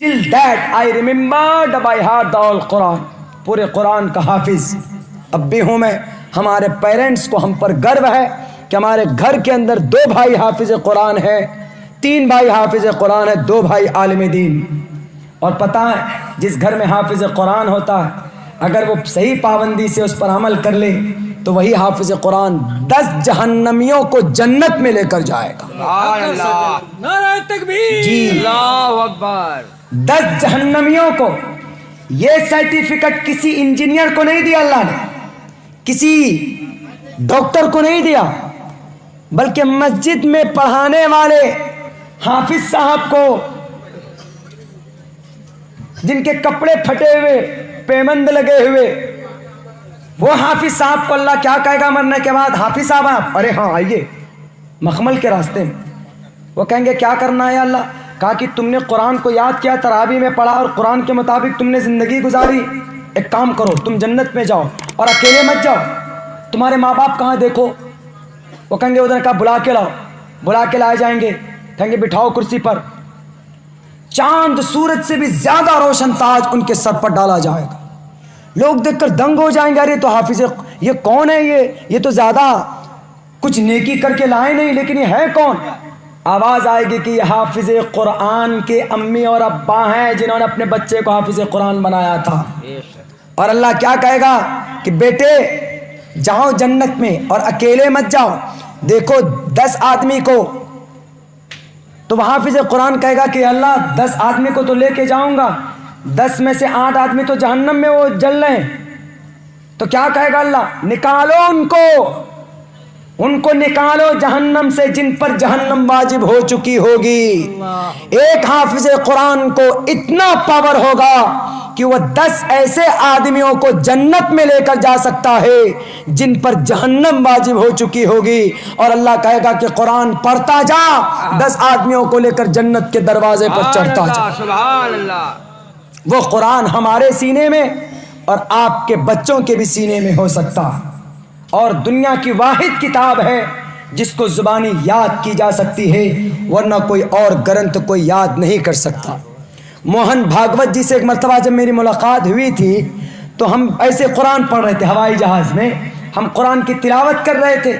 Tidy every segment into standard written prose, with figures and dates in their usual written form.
Till that I remembered by heart the whole Quran. پورے قرآن کا حافظ اب بھی ہوں میں. ہمارے پیرنٹس کو ہم پر گرو ہے کہ ہمارے گھر کے اندر 2 بھائی حافظ قرآن ہیں, 3 بھائی حافظ قرآن ہے, 2 بھائی عالم دین. اور پتہ ہے جس گھر میں حافظ قرآن ہوتا ہے اگر وہ صحیح پابندی سے اس پر عمل کر لے تو وہی حافظ قرآن 10 جہنمیوں کو جنت میں لے کر جائے گا. سبحان اللہ, نعرہ تکبیر, جی اللہ اکبر. 10 جہنمیوں کو. یہ سرٹیفکیٹ کسی انجینئر کو نہیں دیا اللہ نے, کسی ڈاکٹر کو نہیں دیا, بلکہ مسجد میں پڑھانے والے حافظ صاحب کو, جن کے کپڑے پھٹے ہوئے, پیمند لگے ہوئے, وہ حافظ صاحب کو اللہ کیا کہے گا مرنے کے بعد؟ حافظ صاحب آپ, ارے ہاں آئیے مخمل کے راستے میں. وہ کہیں گے کیا کرنا ہے اللہ؟ کہا کہ تم نے قرآن کو یاد کیا, تراویح میں پڑھا اور قرآن کے مطابق تم نے زندگی گزاری. ایک کام کرو, تم جنت میں جاؤ اور اکیلے مت جاؤ. تمہارے ماں باپ کہاں دیکھو؟ وہ کہیں گے ادھر. کہا بلا کے لاؤ. بلا کے لائے جائیں گے, کہیں گے بٹھاؤ کرسی پر. چاند سورج سے بھی زیادہ روشن تاج ان کے سر پر ڈالا جائے گا. لوگ دیکھ کر دنگ ہو جائیں گے, ارے تو حافظ, یہ کون ہے؟ یہ تو زیادہ کچھ نیکی کر کے لائے نہیں, لیکن یہ ہے کون؟ آواز آئے گی کہ یہ حافظ قرآن کے امی اور ابا ہیں جنہوں نے اپنے بچے کو حافظ قرآن بنایا تھا. اور اللہ کیا کہے گا کہ بیٹے جاؤ جنت میں اور اکیلے مت جاؤ. دیکھو 10 آدمی کو, تو وہ حافظ قرآن کہے گا کہ اللہ 10 آدمی کو تو لے کے جاؤں گا, 10 میں سے 8 آدمی تو جہنم میں وہ جل رہے ہیں. تو کیا کہے گا اللہ؟ نکالو ان کو نکالو جہنم سے جن پر جہنم واجب ہو چکی ہوگی. ایک حافظ قرآن کو اتنا پاور ہوگا کہ وہ 10 ایسے آدمیوں کو جنت میں لے کر جا سکتا ہے جن پر جہنم واجب ہو چکی ہوگی. اور اللہ کہے گا کہ قرآن پڑھتا جا, 10 آدمیوں کو لے کر جنت کے دروازے پر چڑھتا جا. سبحان اللہ. وہ قرآن ہمارے سینے میں اور آپ کے بچوں کے بھی سینے میں ہو سکتا ہے, اور دنیا کی واحد کتاب ہے جس کو زبانی یاد کی جا سکتی ہے, ورنہ کوئی اور گرنتھ کوئی یاد نہیں کر سکتا. موہن بھاگوت جی سے ایک مرتبہ جب میری ملاقات ہوئی تھی تو ہم ایسے قرآن پڑھ رہے تھے, ہوائی جہاز میں ہم قرآن کی تلاوت کر رہے تھے.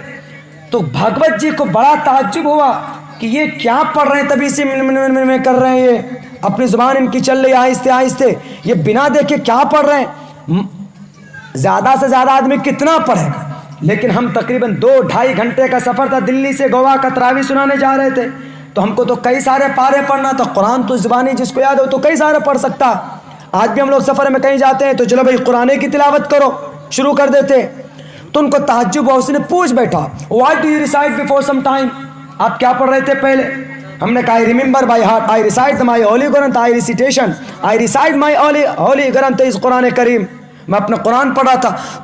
تو بھاگوت جی کو بڑا تعجب ہوا کہ یہ کیا پڑھ رہے ہیں, تبھی سے میں کر رہے ہیں, یہ اپنی زبان ان کی چل رہی آہستہ آہستہ, یہ بنا دیکھے کیا پڑھ رہے ہیں. زیادہ سے زیادہ آدمی کتنا پڑھے گا, لیکن ہم تقریباً 2-2.5 گھنٹے کا سفر تھا, دلی سے گوا کا تراویح سنانے جا رہے تھے. تو ہم کو تو کئی سارے پارے پڑھنا تھا. قرآن تو زبانی جس کو یاد ہو تو کئی سارے پڑھ سکتا. آج بھی ہم لوگ سفر میں کہیں جاتے ہیں تو چلو بھائی قرآن کی تلاوت کرو, شروع کر دیتے. تو ان کو تعجب ہوا, اس نے پوچھ بیٹھا what do you recite before some time, آپ کیا پڑھ رہے تھے پہلے؟ ہم نے کہا I remember by heart, I recite my holy Quran, I recitation, I recite my holy Quran is Quran Karim. میں اپنا قرآن پڑھا تھا.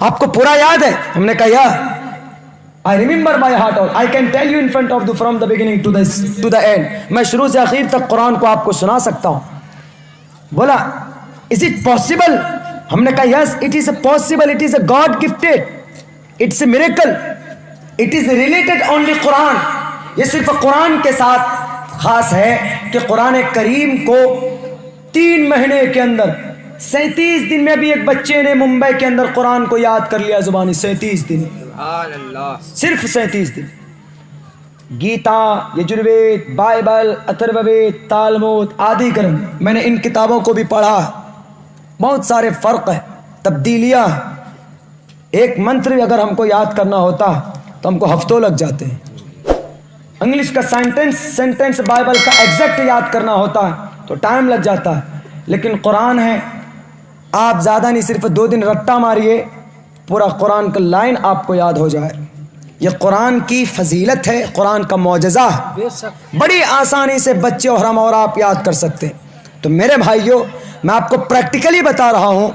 آپ کو پورا یاد ہے؟ ہم نے کہا یا I remember by heart all, I can tell you in front of from the beginning to the end, میں شروع سے آخر تک قرآن کو آپ کو سنا سکتا ہوں. بولا از اٹ پاسبل؟ ہم نے کہا yes it is a possible, it is a God gifted, it's a miracle, it is related only Quran. یہ صرف قرآن کے ساتھ خاص ہے کہ قرآن کریم کو 3 مہینے کے اندر 37 دن میں بھی ایک بچے نے ممبئی کے اندر قرآن کو یاد کر لیا زبانی. 37 دن, سبحان اللہ, صرف 37 دن. گیتا, یجروید, بائبل, اتھروید, تالمود, آدی گرنتھ, میں نے ان کتابوں کو بھی پڑھا. بہت سارے فرق ہیں, تبدیلیاں. ایک منتر بھی اگر ہم کو یاد کرنا ہوتا تو ہم کو ہفتوں لگ جاتے ہیں. انگلش کا سینٹنس بائبل کا ایگزیکٹ یاد کرنا ہوتا ہے تو ٹائم لگ جاتا ہے. لیکن قرآن ہے, آپ زیادہ نہیں, صرف 2 دن رٹا ماریے, پورا قرآن کا لائن آپ کو یاد ہو جائے. یہ قرآن کی فضیلت ہے, قرآن کا معجزہ ہے. بڑی آسانی سے بچے اور ہم اور آپ یاد کر سکتے ہیں. تو میرے بھائیوں, میں آپ کو پریکٹیکلی بتا رہا ہوں,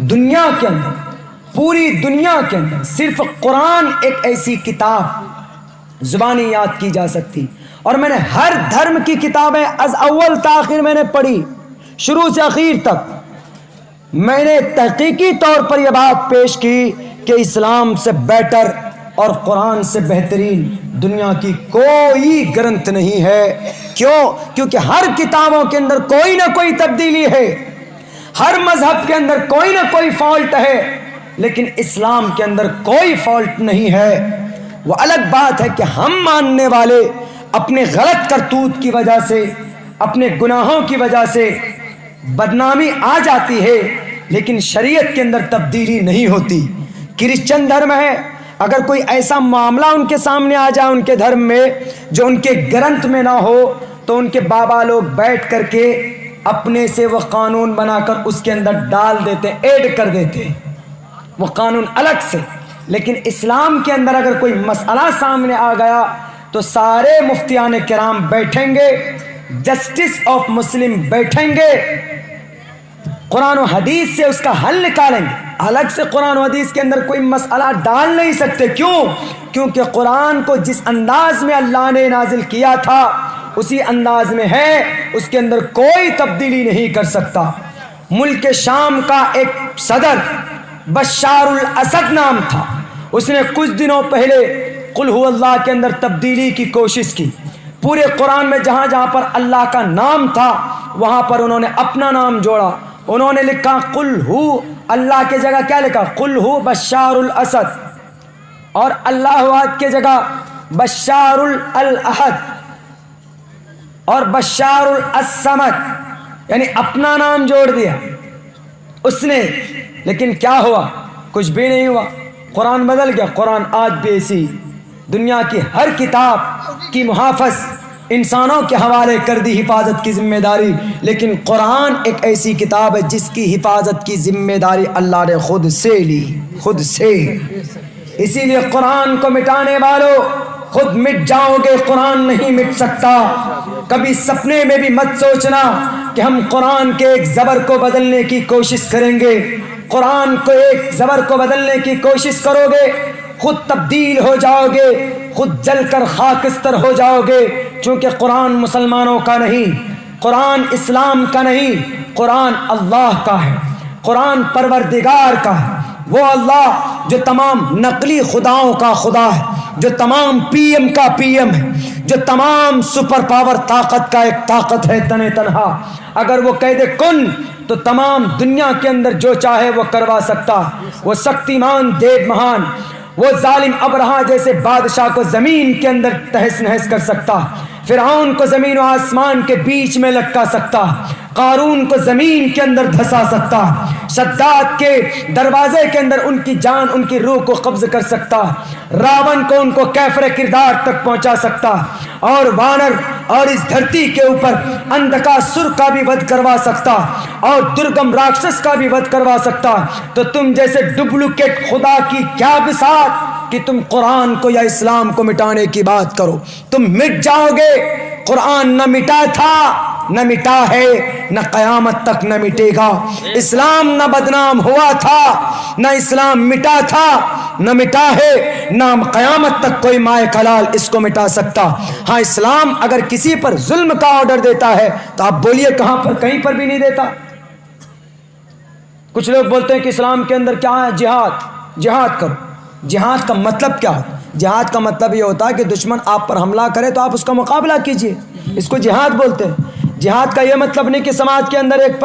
دنیا کے اندر, پوری دنیا کے اندر صرف قرآن ایک ایسی کتاب زبانی یاد کی جا سکتی. اور میں نے ہر دھرم کی کتابیں از اول تاخیر میں نے پڑھی, شروع سے اخیر تک. میں نے تحقیقی طور پر یہ بات پیش کی کہ اسلام سے بیٹر اور قرآن سے بہترین دنیا کی کوئی گرنتھ نہیں ہے۔ کیوں؟ کیونکہ ہر کتابوں کے اندر کوئی نہ کوئی تبدیلی ہے، ہر مذہب کے اندر کوئی نہ کوئی فالٹ ہے، لیکن اسلام کے اندر کوئی فالٹ نہیں ہے۔ وہ الگ بات ہے کہ ہم ماننے والے اپنے غلط کرتوت کی وجہ سے، اپنے گناہوں کی وجہ سے بدنامی آ جاتی ہے، لیکن شریعت کے اندر تبدیلی نہیں ہوتی۔ کرسچن دھرم ہے، اگر کوئی ایسا معاملہ ان کے سامنے آ جائے ان کے دھرم میں جو ان کے گرنتھ میں نہ ہو، تو ان کے بابا لوگ بیٹھ کر کے اپنے سے وہ قانون بنا کر اس کے اندر ڈال دیتے، ایڈ کر دیتے وہ قانون الگ سے۔ لیکن اسلام کے اندر اگر کوئی مسئلہ سامنے آ گیا تو سارے مفتیان کرام بیٹھیں گے، جسٹس آف مسلم بیٹھیں گے، قرآن و حدیث سے اس کا حل نکالیں گے۔ الگ سے قرآن و حدیث کے اندر کوئی مسئلہ ڈال نہیں سکتے۔ کیوں؟ کیونکہ قرآن کو جس انداز میں اللہ نے نازل کیا تھا اسی انداز میں ہے، اس کے اندر کوئی تبدیلی نہیں کر سکتا۔ ملک شام کا ایک صدر بشار الاسد نام تھا، اس نے کچھ دنوں پہلے قل هو اللہ کے اندر تبدیلی کی کوشش کی۔ پورے قرآن میں جہاں جہاں پر اللہ کا نام تھا وہاں پر انہوں نے اپنا نام جوڑا، انہوں نے لکھا قل ہو، اللہ کے جگہ کیا لکھا؟ قل ہو بشار الاسد، اور اللہ احد کے جگہ بشار الاحد اور بشار الصمد، یعنی اپنا نام جوڑ دیا اس نے۔ لیکن کیا ہوا؟ کچھ بھی نہیں ہوا، قرآن بدل گیا۔ قرآن آج بھی ایسی دنیا کی ہر کتاب کی محافظ انسانوں کے حوالے کر دی حفاظت کی ذمہ داری، لیکن قرآن ایک ایسی کتاب ہے جس کی حفاظت کی ذمہ داری اللہ نے خود سے لی، خود سے۔ اسی لیے قرآن کو مٹانے والوں خود مٹ جاؤ گے، قرآن نہیں مٹ سکتا۔ کبھی سپنے میں بھی مت سوچنا کہ ہم قرآن کے ایک زبر کو بدلنے کی کوشش کریں گے۔ قرآن کو ایک زبر کو بدلنے کی کوشش کرو گے، خود تبدیل ہو جاؤ گے، خود جل کر خاکستر ہو جاؤ گے، چونکہ قرآن مسلمانوں کا نہیں، قرآن اسلام کا نہیں، قرآن اللہ کا ہے، قرآن پروردگار کا ہے۔ وہ اللہ جو تمام نقلی خداؤں کا خدا ہے، جو تمام پی ایم کا پی ایم ہے، جو تمام سپر پاور طاقت کا ایک طاقت ہے تن تنہا۔ اگر وہ کہہ دے کن تو تمام دنیا کے اندر جو چاہے وہ کروا سکتا۔ وہ شکتیمان دیو مہان، وہ ظالم ابرہا جیسے بادشاہ کو زمین کے اندر تہس نہس کر سکتا، فرعون کو زمین و آسمان کے بیچ میں لٹکا سکتا، قارون کو زمین کے اندر دھسا سکتا، شداد کے دروازے کے اندر ان کی جان ان کی روح کو قبض کر سکتا، راون کو ان کو کیفر کردار تک پہنچا سکتا، اور وانر اور اس دھرتی کے اوپر اندکاسر کا بھی ود کروا سکتا، اور درگم راکشس کا بھی ود کروا سکتا۔ تو تم جیسے ڈپلیکیٹ خدا کی کیا بساط کہ تم قرآن کو یا اسلام کو مٹانے کی بات کرو؟ تم مٹ جاؤ گے۔ قرآن نہ مٹا تھا، نہ مٹا ہے، نہ قیامت تک نہ مٹے گا۔ اسلام نہ بدنام ہوا تھا، نہ اسلام مٹا تھا، نہ مٹا ہے، نہ قیامت تک کوئی مائے کلال اس کو مٹا سکتا۔ ہاں اسلام اگر کسی پر ظلم کا آرڈر دیتا ہے تو آپ بولیے کہاں پر؟ کہیں پر بھی نہیں دیتا۔ کچھ لوگ بولتے ہیں کہ اسلام کے اندر کیا ہے؟ جہاد، جہاد کرو۔ جہاد کا مطلب کیا ہوتا ہے؟ جہاد کا مطلب یہ ہوتا ہے کہ دشمن آپ پر حملہ کرے تو آپ اس کا مقابلہ کیجئے، اس کو جہاد بولتے ہیں۔ جہاد کا یہ مطلب نہیں کہ سماج کے اندر ایک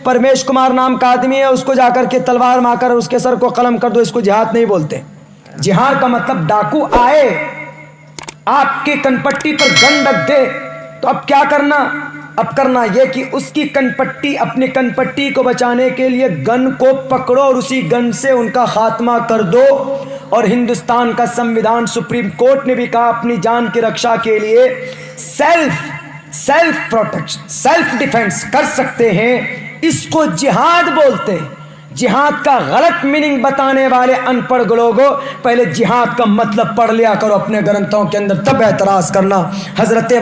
پرمیش کمار نام کا آدمی ہے، اس کو جا کر کے تلوار مار کر اس کے سر کو قلم کر دو، اس کو جہاد نہیں بولتے۔ جہاد کا مطلب ڈاکو آئے آپ کی کنپٹی پر گن رکھ دے تو اب کیا کرنا؟ اب کرنا یہ کہ اس کی کنپٹی، اپنی کنپٹی کو بچانے کے لیے گن کو پکڑو اور اسی گن سے ان کا خاتمہ کر دو۔ اور ہندوستان کا سمویدھان، سپریم کورٹ نے بھی کہا اپنی جان کی رکشا کے لیے سیلف پروٹیکشن، سیلف ڈیفenس کر سکتے ہیں، اس کو جہاد بولتے ہیں۔ جہاد کا غلط میننگ بتانے والے ان پڑھ لوگوں، پہلے جہاد کا مطلب پڑھ لیا کرو اپنے گرنتھوں کے اندر، تب اعتراض کرنا۔ حضرت